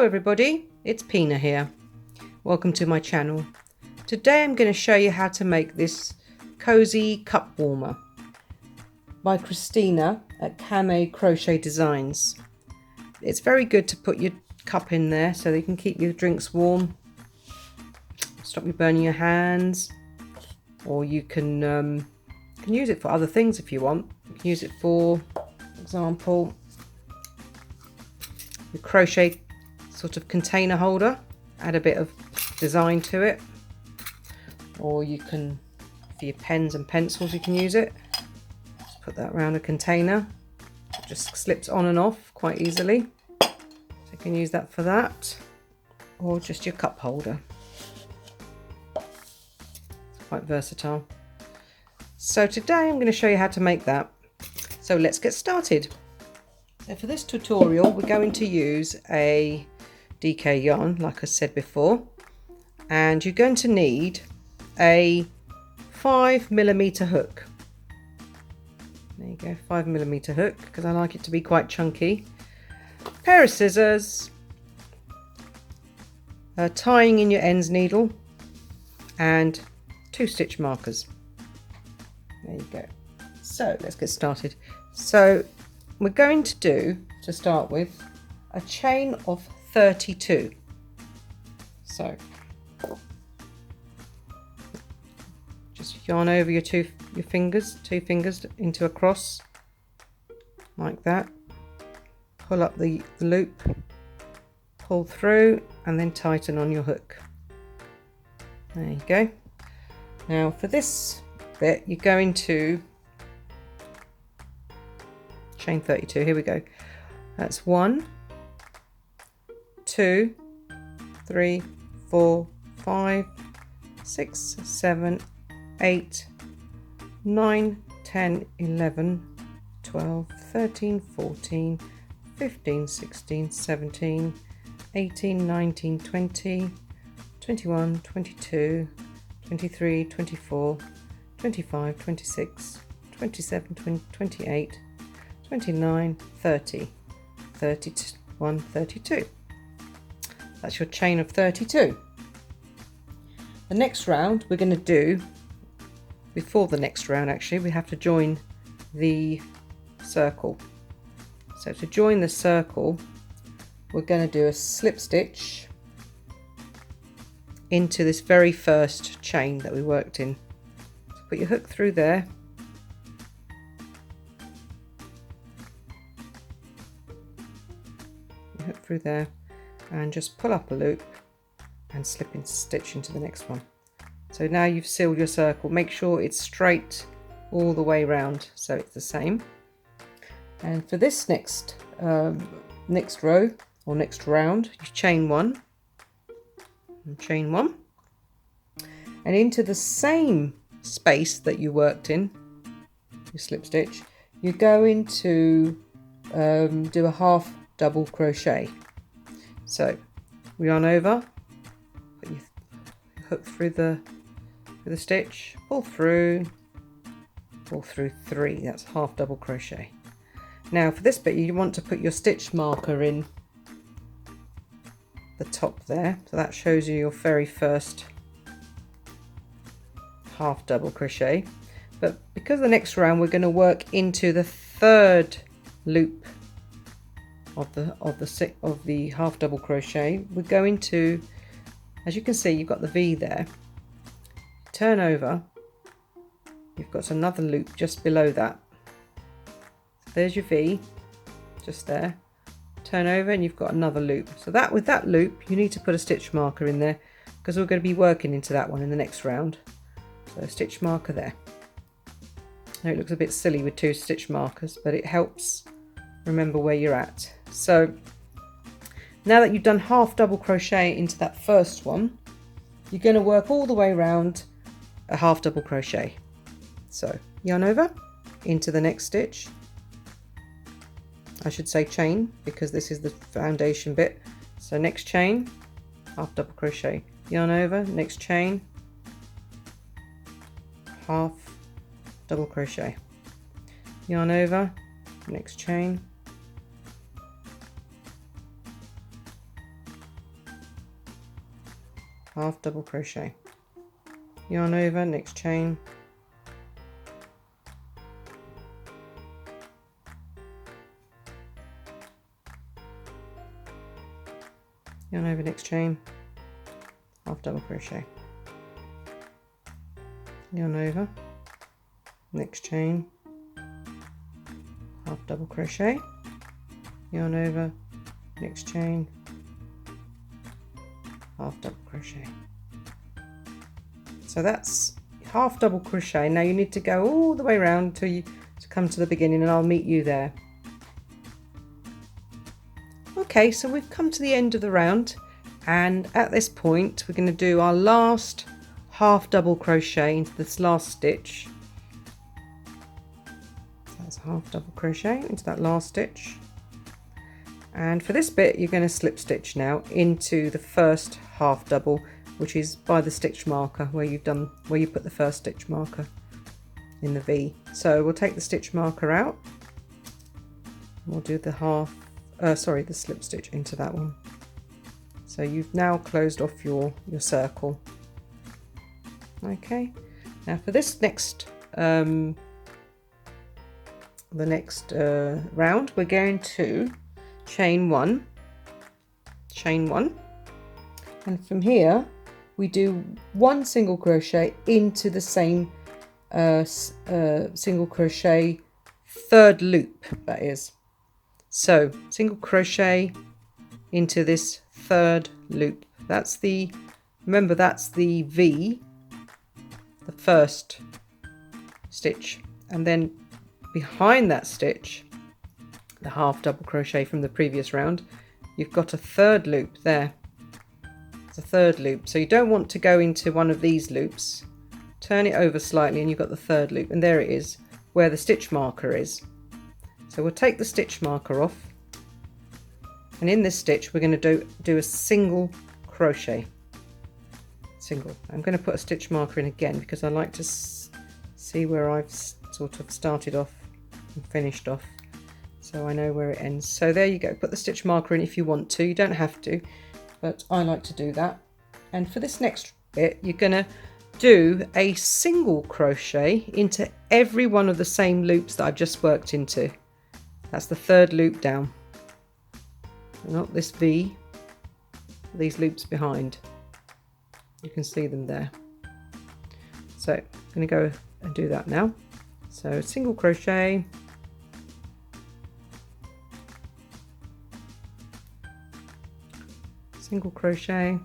Hello everybody, it's Pina here. Welcome to my channel. Today I'm going to show you how to make this cozy cup warmer by Christina at To Crochet Designs. It's very good to put your cup in there so that you can keep your drinks warm, stop you burning your hands, or you can use it for other things if you want. You can use it for example your crochet sort of container holder, add a bit of design to it, or you can, for your pens and pencils, you can use it. Just put that around a container, it just slips on and off quite easily, so you can use that for that, or just your cup holder. It's quite versatile. So today I'm going to show you how to make that, so let's get started. So for this tutorial we're going to use a DK yarn, like I said before, and you're going to need a 5mm hook. There you go, 5mm hook, because I like it to be quite chunky. A pair of scissors, tying in your ends needle, and 2 stitch markers. There you go. So let's get started. So we're going to do, to start with, a chain of 32. So just yarn over your two fingers into a cross like that. Pull up the loop, pull through, and then tighten on your hook. There you go. Now for this bit you're going to chain 32. Here we go. That's 1, 2, 3, 4, 5, 6, 7, 8, 9, 10, 11, 12, 13, 14, 15, 16, 17, 18, 19, 20, 21, 22, 23, 24, 25, 26, 27, 28, 29, 30, 31, 32. That's your chain of 32. The next round we're going to do, before the next round actually, we have to join the circle. So to join the circle we're going to do a slip stitch into this very first chain that we worked in. So put your hook through there, hook through there, and just pull up a loop and slip and stitch into the next one. So now you've sealed your circle. Make sure it's straight all the way around so it's the same. And for this next row or next round, you chain 1 and chain 1, and into the same space that you worked in, you slip stitch, you're going to do a half double crochet. So we yarn over, put your hook through the stitch, pull through 3. That's half double crochet. Now for this bit you want to put your stitch marker in the top there, so that shows you your very first half double crochet. But because the next round we're going to work into the 3rd loop of the half double crochet, we're going to, as you can see, you've got the V there, turn over, you've got another loop just below that. There's your V just there, turn over and you've got another loop. So that, with that loop you need to put a stitch marker in there because we're going to be working into that one in the next round. So stitch marker there. Now it looks a bit silly with 2 stitch markers, but it helps remember where you're at. So now that you've done half double crochet into that first one, you're going to work all the way around a half double crochet. So yarn over into the next stitch, I should say chain because this is the foundation bit. So next chain, half double crochet, yarn over, next chain, half double crochet, yarn over, next chain, half double crochet, yarn over, next chain, yarn over, next chain, half double crochet, yarn over, next chain, half double crochet, yarn over, next chain, half double crochet. So that's half double crochet. Now you need to go all the way around till you come to the beginning, and I'll meet you there. Okay, so we've come to the end of the round, and at this point we're going to do our last half double crochet into this last stitch. So that's half double crochet into that last stitch, and for this bit you're going to slip stitch now into the first half double, which is by the stitch marker where you put the first stitch marker in the V. So we'll take the stitch marker out, we'll do the the slip stitch into that one. So you've now closed off your circle. Okay, now for this next round we're going to chain one, and from here we do one single crochet into the same single crochet third loop, that is. So single crochet into this third loop, remember that's the V, the first stitch, and then behind that stitch, the half double crochet from the previous round, you've got a third loop there. It's a third loop, so you don't want to go into one of these loops. Turn it over slightly and you've got the third loop, and there it is where the stitch marker is. So we'll take the stitch marker off, and in this stitch we're going to do a single crochet. I'm going to put a stitch marker in again because I like to see where I've sort of started off and finished off, so I know where it ends. So there you go, put the stitch marker in if you want to, you don't have to, but I like to do that. And for this next bit you're going to do a single crochet into every one of the same loops that I've just worked into. That's the third loop down, not this V, these loops behind. You can see them there. So I'm going to go and do that now. So single crochet, single crochet,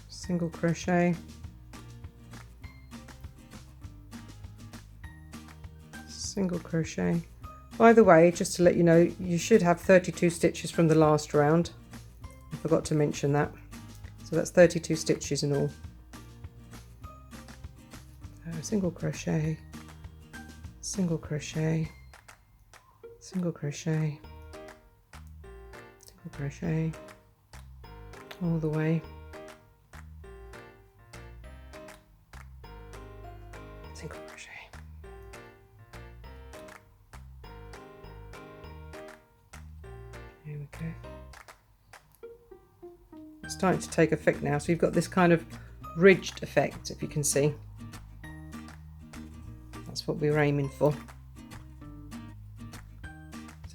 single crochet, single crochet. By the way, just to let you know, you should have 32 stitches from the last round. I forgot to mention that. So that's 32 stitches in all. So single crochet, single crochet, single crochet, single crochet, all the way, single crochet. Here we go. It's starting to take effect now, so you've got this kind of ridged effect, if you can see. That's what we were aiming for.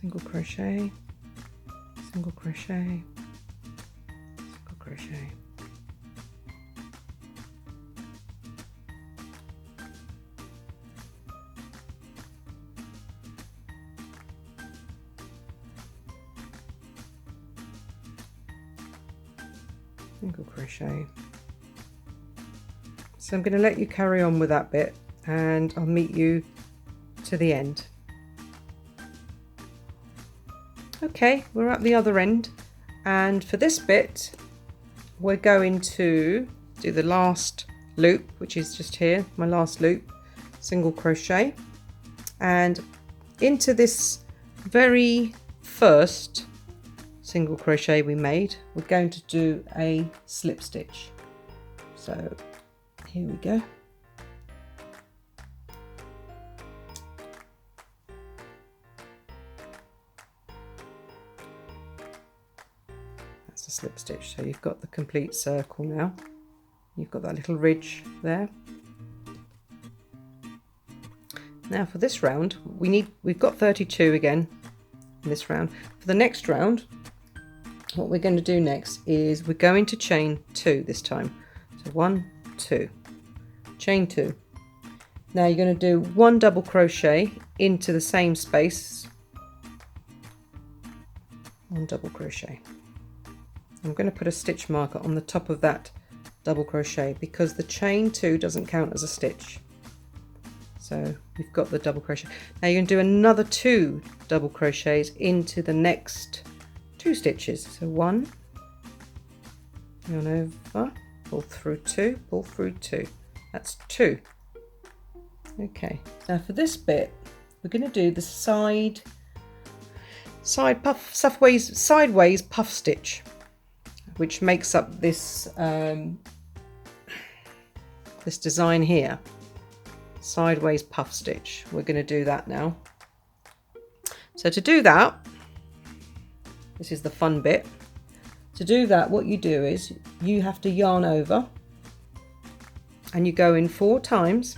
Single crochet, single crochet, single crochet. Single crochet. So I'm going to let you carry on with that bit, and I'll meet you to the end. Okay, we're at the other end, and for this bit we're going to do the last loop, which is just here, my last loop, single crochet, and into this very first single crochet we made, we're going to do a slip stitch. So here we go. That's a slip stitch. So you've got the complete circle now. You've got that little ridge there. Now for this round, we've got 32 again in this round. For the next round, what we're going to do next is we're going to chain 2 this time. So 1, 2, chain 2. Now you're going to do 1 double crochet into the same space. 1 double crochet. I'm going to put a stitch marker on the top of that double crochet because the chain 2 doesn't count as a stitch. So we've got the double crochet. Now you're going to do another 2 double crochets into the next 2 stitches. So 1, yarn over, pull through 2, pull through 2. That's 2. Okay, now for this bit we're going to do the sideways puff stitch, which makes up this this design here. Sideways puff stitch. We're going to do that now. So to do that, this is the fun bit. To do that, what you do is you have to yarn over and you go in 4 times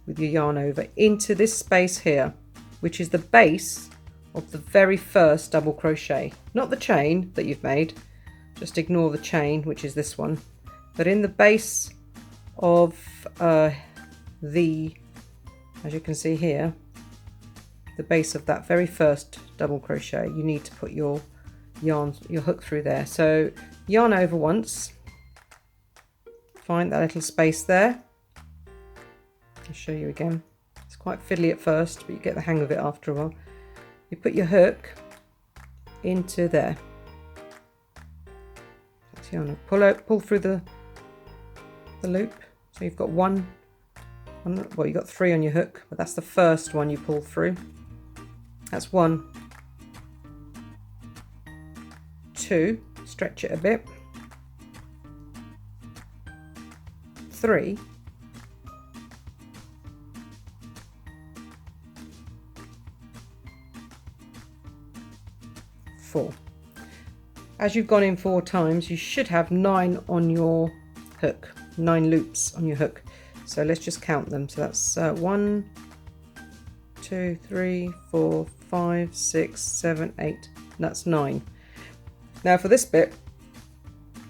with your yarn over into this space here, which is the base of the very first double crochet, not the chain that you've made, just ignore the chain, which is this one, but in the base of as you can see here, the base of that very first double crochet, you need to put your hook through there. So yarn over once, find that little space there. I'll show you again. It's quite fiddly at first, but you get the hang of it after a while. You put your hook into there. That's yarn over. Pull through the loop. So you've got well, you've got 3 on your hook, but that's the first one you pull through. That's 1, 2, stretch it a bit, 3, 4. As you've gone in 4 times, you should have 9 on your hook, 9 loops on your hook. So let's just count them. So that's 1, 2, 3, 4, 5, 6, 7, 8. That's 9. Now for this bit,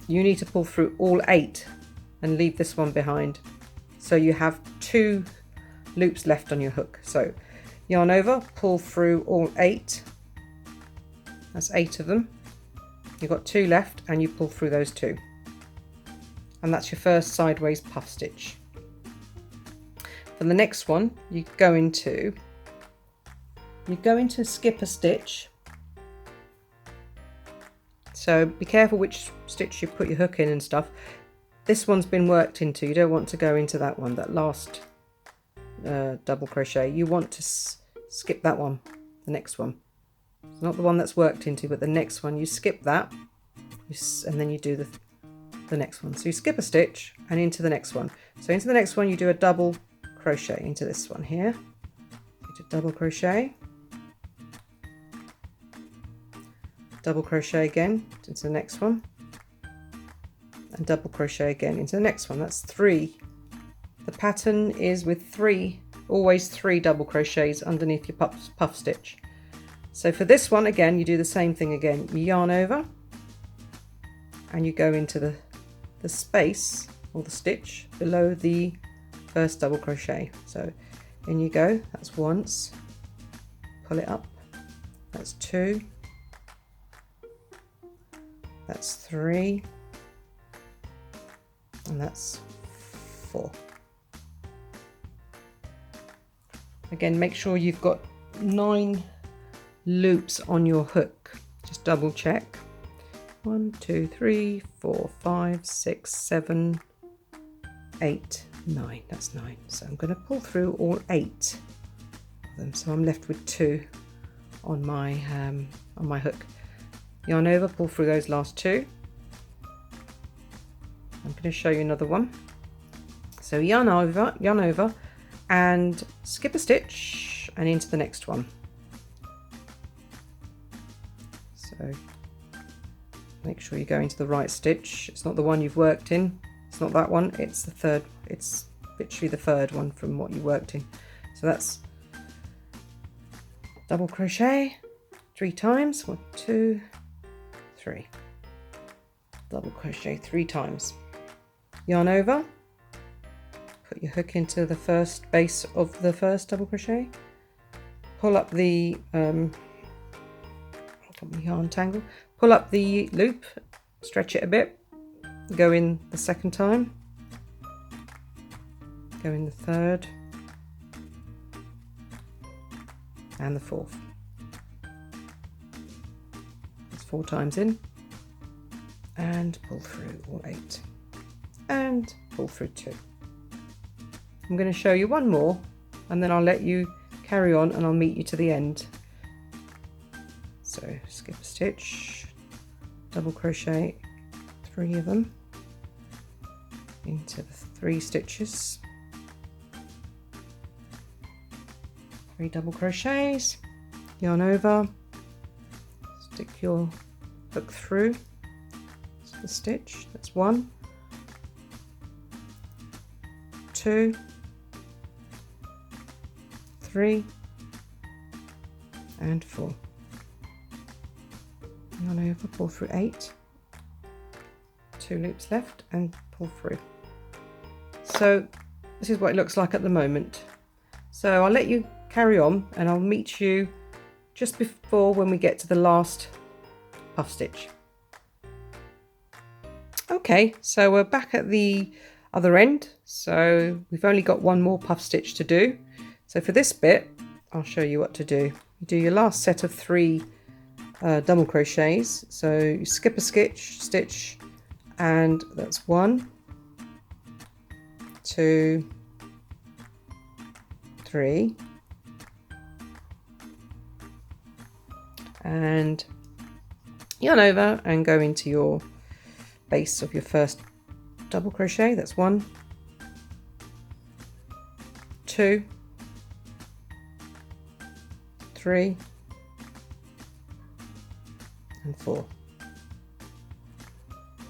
you need to pull through all 8 and leave this one behind. So you have 2 loops left on your hook. So yarn over, pull through all 8. That's 8 of them. You've got 2 left and you pull through those 2. And that's your first sideways puff stitch. For the next one, you're going to skip a stitch. So be careful which stitch you put your hook in and stuff. This one's been worked into. You don't want to go into that one, that last double crochet. You want to skip that one, the next one. It's not the one that's worked into, but the next one. You skip that, and then you do the next one. So you skip a stitch and into the next one. So into the next one, you do a double crochet into this one here. So double crochet, double crochet again into the next one, and double crochet again into the next one. That's 3. The pattern is with 3, always 3 double crochets underneath your puff stitch. So for this one, again, you do the same thing again. You yarn over and you go into the space or the stitch below the first double crochet. So in you go, that's once, pull it up, that's 2, that's 3, and that's 4. Again, make sure you've got 9 loops on your hook. Just double check. 1, 2, 3, 4, 5, 6, 7, 8, 9. That's 9. So I'm going to pull through all 8 of them. So I'm left with 2 on my hook. Yarn over, pull through those last 2. I'm going to show you another one. So yarn over and skip a stitch and into the next one. So make sure you go into the right stitch. It's not the one you've worked in, it's not that one, it's the third, it's literally the third one from what you worked in. So that's double crochet 3 times, 1, 2, 3, double crochet 3 times, yarn over, put your hook into the first base of the first double crochet, pull up the yarn tangle, pull up the loop, stretch it a bit, go in the second time, go in the third and the fourth. That's 4 times in, and pull through all 8 and pull through 2. I'm going to show you one more and then I'll let you carry on and I'll meet you to the end. So skip a stitch, double crochet 3 of them into the 3 stitches, 3 double crochets, yarn over, stick your hook through the stitch. That's 1, 2, 3 and 4. Yarn over, pull through 8, 2 loops left and pull through. So this is what it looks like at the moment. So I'll let you carry on and I'll meet you just before when we get to the last puff stitch. Okay, so we're back at the other end, so we've only got one more puff stitch to do. So for this bit I'll show you what to do. You do your last set of 3 double crochets, so you skip a stitch and that's 1, 2, 3 and yarn over and go into your base of your first double crochet. That's 1, 2, 3 and 4.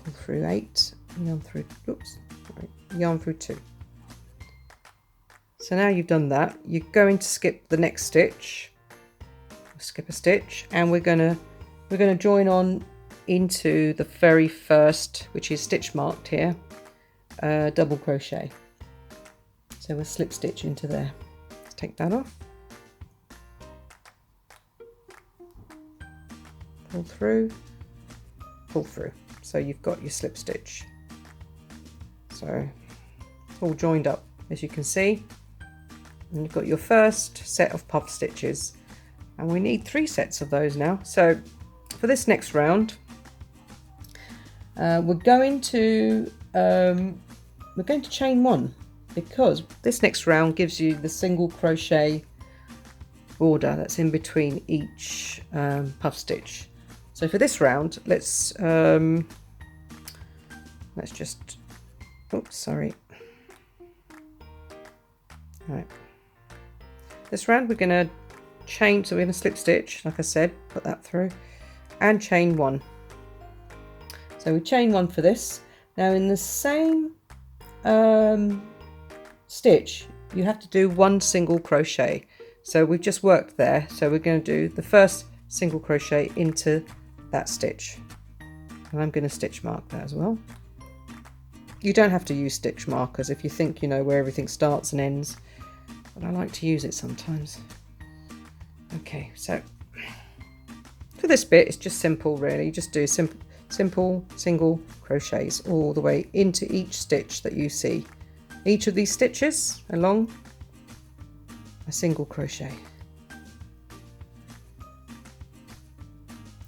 Pull through 8, yarn through, oops, sorry, yarn through 2. So now you've done that, you're going to skip the next stitch, skip a stitch, and we're gonna join on into the very first, which is stitch marked here, double crochet. So we'll slip stitch into there. Let's take that off. Pull through, pull through. So you've got your slip stitch. So it's all joined up, as you can see. And you've got your first set of puff stitches. And we need 3 sets of those now. So for this next round, we're going to chain 1, because this next round gives you the single crochet border that's in between each puff stitch. So for this round, let's just, oops, sorry. All right. This round we're going to chain, so we're going to slip stitch, like I said, put that through, and chain 1. So we chain 1 for this. Now in the same stitch, you have to do 1 single crochet. So we've just worked there, so we're going to do the first single crochet into that stitch, and I'm going to stitch mark that as well. You don't have to use stitch markers if you think you know where everything starts and ends, but I like to use it sometimes. Okay, so for this bit it's just simple really. You just do simple single crochets all the way into each stitch that you see. Each of these stitches along a single crochet.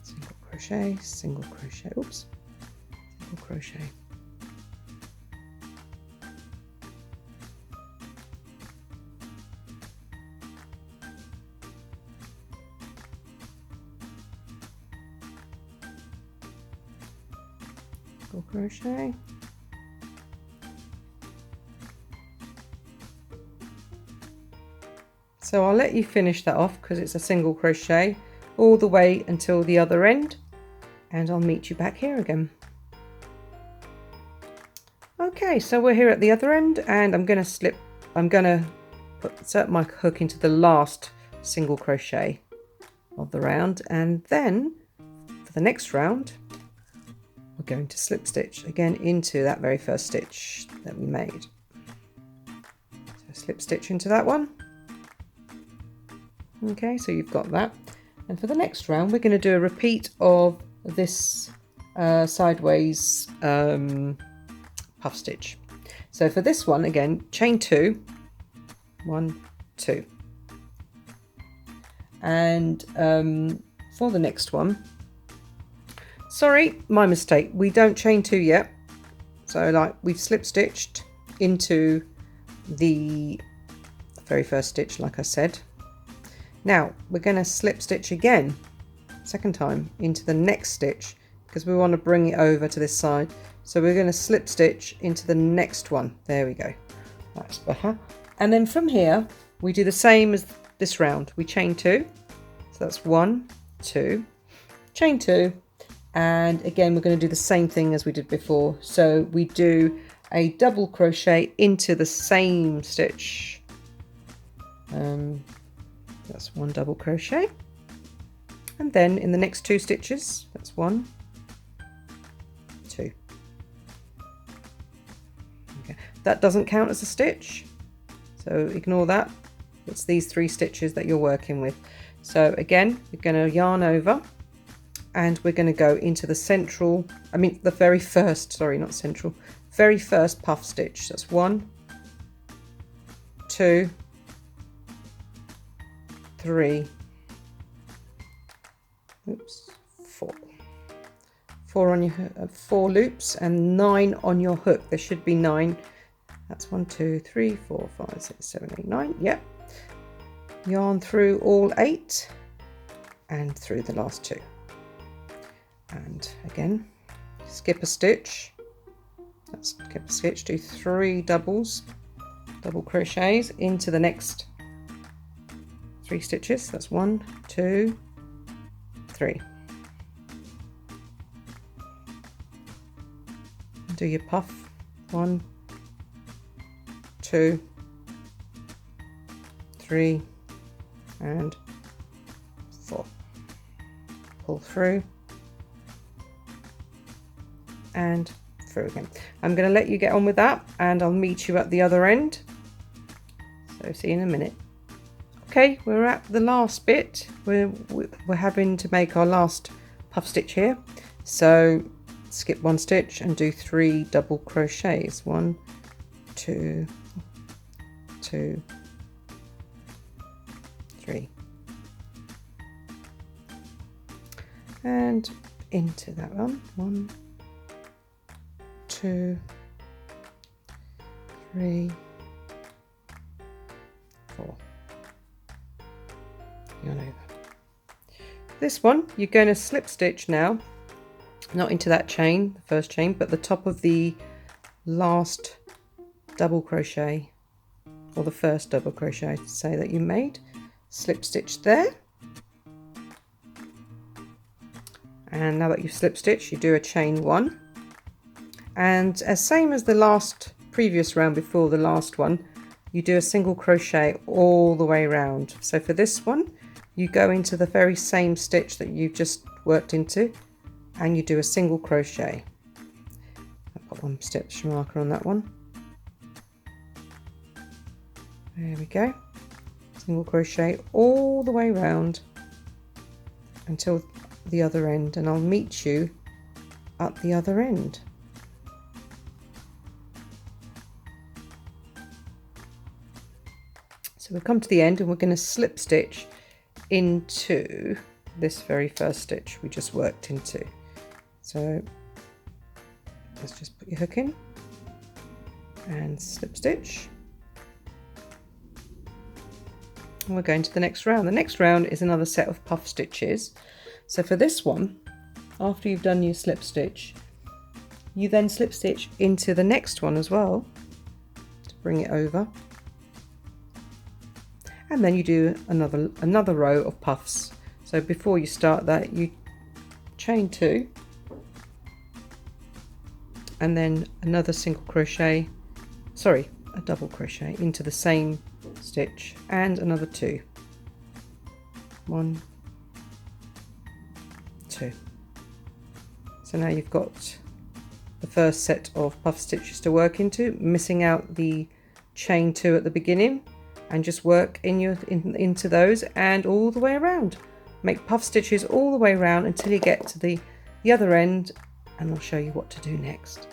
Single crochet, oops, single crochet. Single crochet. So I'll let you finish that off because it's a single crochet all the way until the other end. and I'll meet you back here again. Okay, so we're here at the other end, and I'm going to insert my hook into the last single crochet of the round, and then for the next round we're going to slip stitch again into that very first stitch that we made. So slip stitch into that one. Okay, so you've got that, and for the next round we're going to do a repeat of this sideways puff stitch. So for this one, again, chain 2, 1, 2, and for the next one, sorry, my mistake, we don't chain 2 yet. So like we've slip stitched into the very first stitch, like I said. Now we're going to slip stitch again, second time, into the next stitch, because we want to bring it over to this side. So we're going to slip stitch into the next one. There we go. That's better. And then from here, we do the same as this round. We chain 2. So that's 1, 2, chain 2. And again, we're going to do the same thing as we did before. So we do a double crochet into the same stitch. That's 1 double crochet. And then in the next 2 stitches, that's 1, 2. Okay. That doesn't count as a stitch, so ignore that. It's these 3 stitches that you're working with. So again, we're going to yarn over, and we're going to go into the central, the very first, sorry, not central, very first puff stitch. That's 1, 2, 3, oops, 4. 4 on your 4 loops and 9 on your hook. There should be 9. That's 1, 2, 3, 4, 5, 6, 7, 8, 9. Yep. Yarn through all 8 and through the last 2. And again, skip a stitch. Let's skip a stitch. Do 3 double crochets into the next 3 stitches. That's 1, 2, 3. Do your puff. 1, 2, 3, and 4. Pull through and through again. I'm going to let you get on with that, and I'll meet you at the other end. So see you in a minute. Okay, we're at the last bit. We're having to make our last puff stitch here. So skip 1 stitch and do 3 double crochets. 1, 2, 2, 3, and into that one. 1, 2, 3, 4. Yarn over. This one you're going to slip stitch now, not into that chain, the first chain, but the top of the last double crochet, or the first double crochet to say that you made. Slip stitch there, and now that you've slip stitched, you do a chain 1, and as same as the previous round before the last one, you do a single crochet all the way around. So for this one, you go into the very same stitch that you just worked into, and you do a single crochet. I've got 1 stitch marker on that one. There we go. Single crochet all the way around until the other end, and I'll meet you at the other end. So we've come to the end, and we're going to slip stitch into this very first stitch we just worked into. So let's just put your hook in and slip stitch. And we're going to the next round. The next round is another set of puff stitches. So for this one, after you've done your slip stitch, you then slip stitch into the next one as well to bring it over, and then you do another row of puffs. So before you start that, you chain 2, and then another single crochet, sorry, a double crochet into the same stitch, and another 2. 1, 2. So now you've got the first set of puff stitches to work into, missing out the chain 2 at the beginning, and just work into those and all the way around. Make puff stitches all the way around until you get to the other end, and I'll show you what to do next.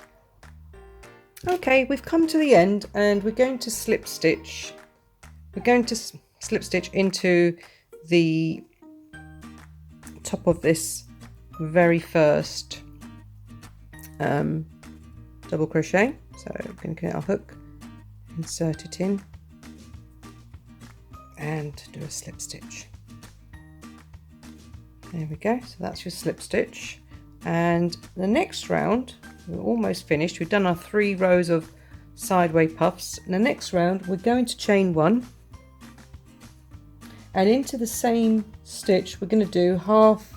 Okay, we've come to the end and we're going to slip stitch. We're going to slip stitch into the top of this very first double crochet. So we're going to get our hook, insert it in, and do a slip stitch. There we go. So that's your slip stitch. And the next round, we're almost finished. We've done our 3 rows of sideway puffs. In the next round, we're going to chain 1, and into the same stitch, we're going to do half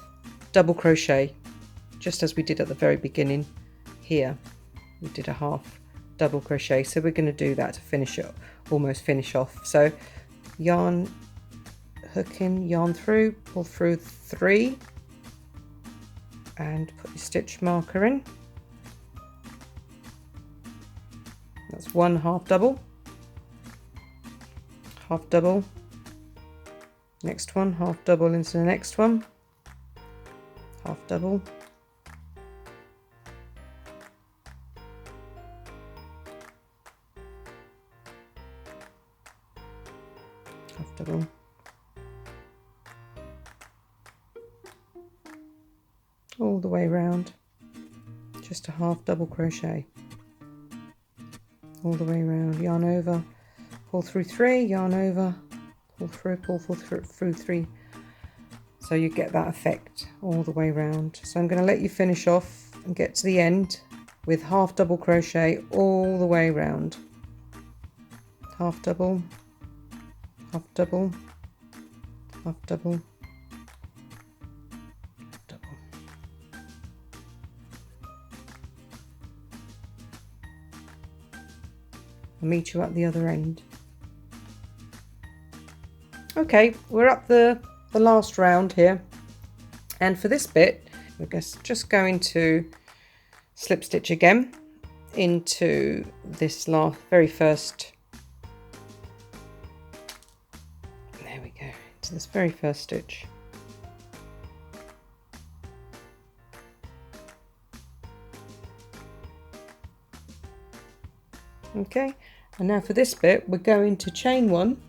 double crochet, just as we did at the very beginning here. We did a half double crochet, so we're going to do that to finish it, almost finish off. So yarn, hook in, yarn through, pull through 3, and put your stitch marker in. That's 1 half double, next one, half double into the next one, half double, half double, all the way around, just a half double crochet, all the way around, yarn over, pull through 3, yarn over, pull through 3, so you get that effect all the way around. So I'm going to let you finish off and get to the end with half double crochet all the way around, half double, half double, half double, double. I'll meet you at the other end. Okay, we're up the last round here, and for this bit we're just going to slip stitch again into this very first, there we go, into this very first stitch. Okay, and now for this bit we're going to chain 1,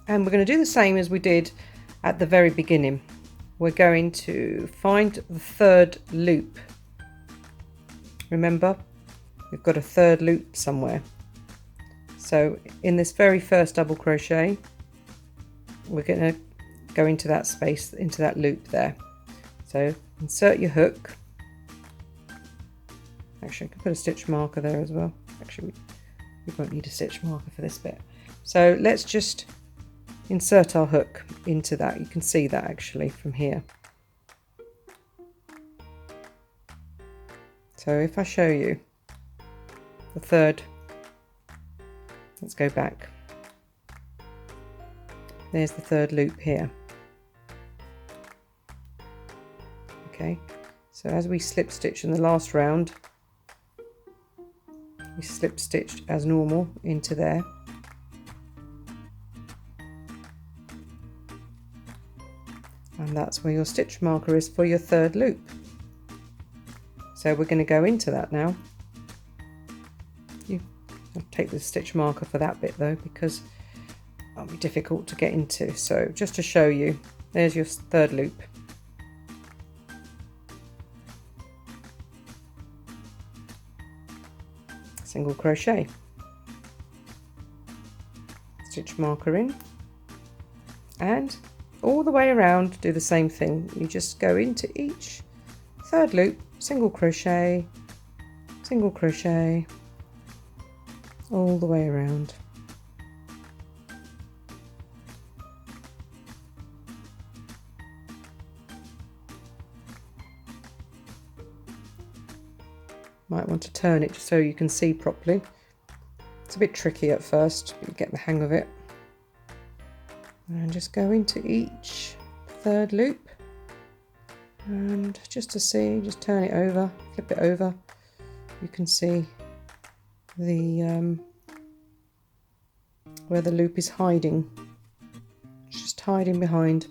and we're going to do the same as we did at the very beginning. We're going to find the 3rd loop. Remember, we've got a 3rd loop somewhere. So in this very first double crochet, we're going to go into that space, into that loop there. So insert your hook. Actually, I can put a stitch marker there as well. Actually, we won't need a stitch marker for this bit. So let's just insert our hook into that. You can see that actually from here. So if I show you the 3rd, let's go back. There's the 3rd loop here. Okay, so as we slip stitch in the last round, we slip stitched as normal into there. And that's where your stitch marker is for your 3rd loop. So we're going to go into that now. I'll take the stitch marker for that bit though, because that'll be difficult to get into. So just to show you, there's your 3rd loop. Single crochet, stitch marker in, and all the way around do the same thing. You just go into each 3rd loop, single crochet, all the way around. Might want to turn it just so you can see properly. It's a bit tricky at first, but you get the hang of it. And just go into each third loop, and just to see, just turn it over, flip it over. You can see the where the loop is hiding. It's just hiding behind.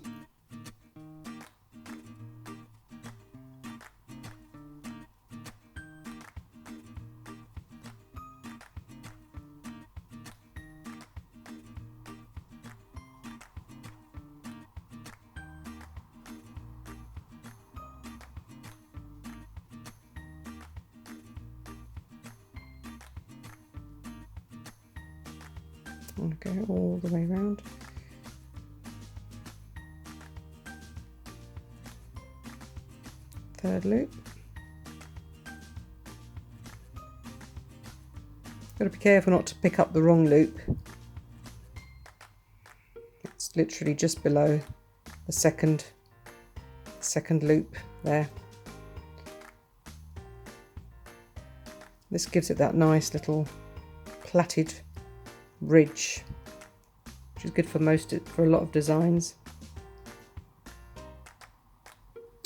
I'm going to go all the way around. Third loop. Got to be careful not to pick up the wrong loop. It's literally just below the second loop there. This gives it that nice little plaited ridge, which is good for a lot of designs.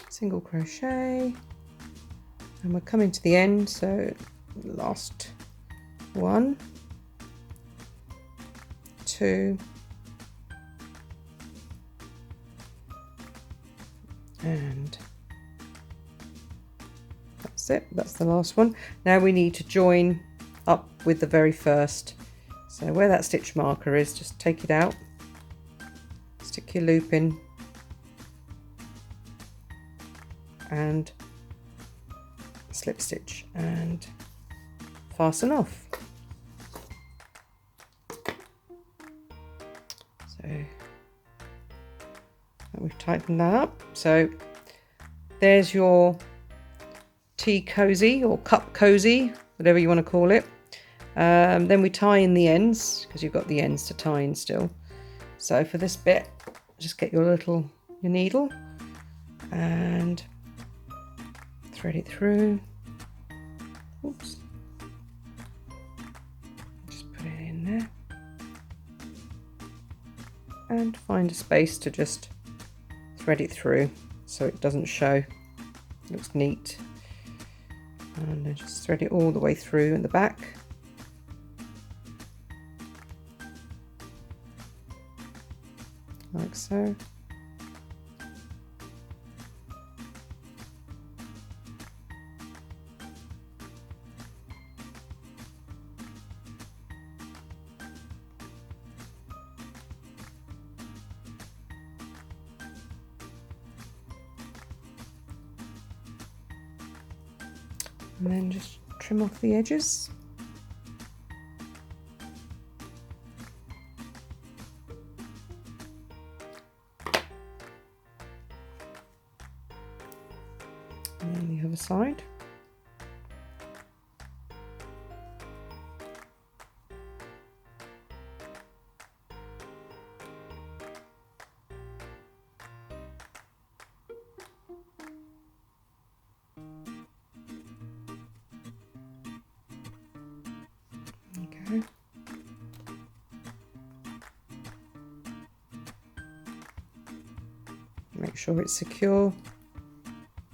Single crochet, and we're coming to the end, so last 1, 2, and that's it. That's the last one. Now we need to join up with the very first. So where that stitch marker is, just take it out, stick your loop in, and slip stitch and fasten off. So we've tightened that up. So there's your tea cozy or cup cozy, whatever you want to call it. Then we tie in the ends, because you've got the ends to tie in still. So for this bit, just get your needle and thread it through. Oops. Just put it in there. And find a space to just thread it through so it doesn't show. It looks neat. And then just thread it all the way through in the back. Like so. And then just trim off the edges. And then the other side. Okay. Make sure it's secure.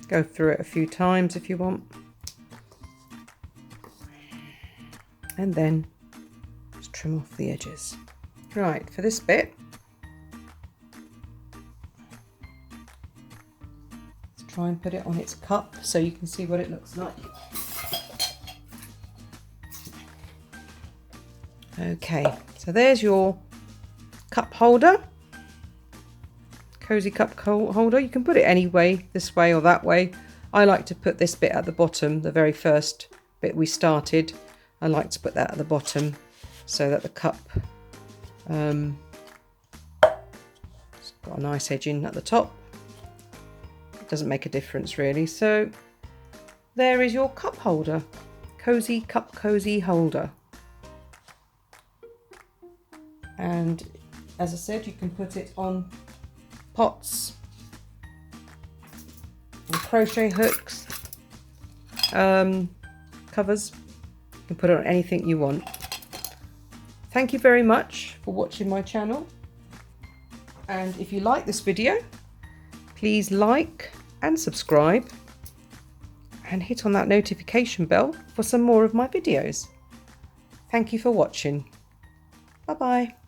Go through it a few times if you want. And then just trim off the edges. Right, for this bit, let's try and put it on its cup so you can see what it looks like. Okay, so there's your cup holder. Cozy cup holder. You can put it any way, this way or that way. I like to put this bit at the bottom, the very first bit we started. I like to put that at the bottom so that the cup it's got a nice edging at the top. It doesn't make a difference really. So there is your cup holder. Cozy cup cozy holder. And as I said, you can put it on pots and crochet hooks, covers. You can put it on anything you want. Thank you very much for watching my channel. And if you like this video, please like and subscribe and hit on that notification bell for some more of my videos. Thank you for watching. Bye bye.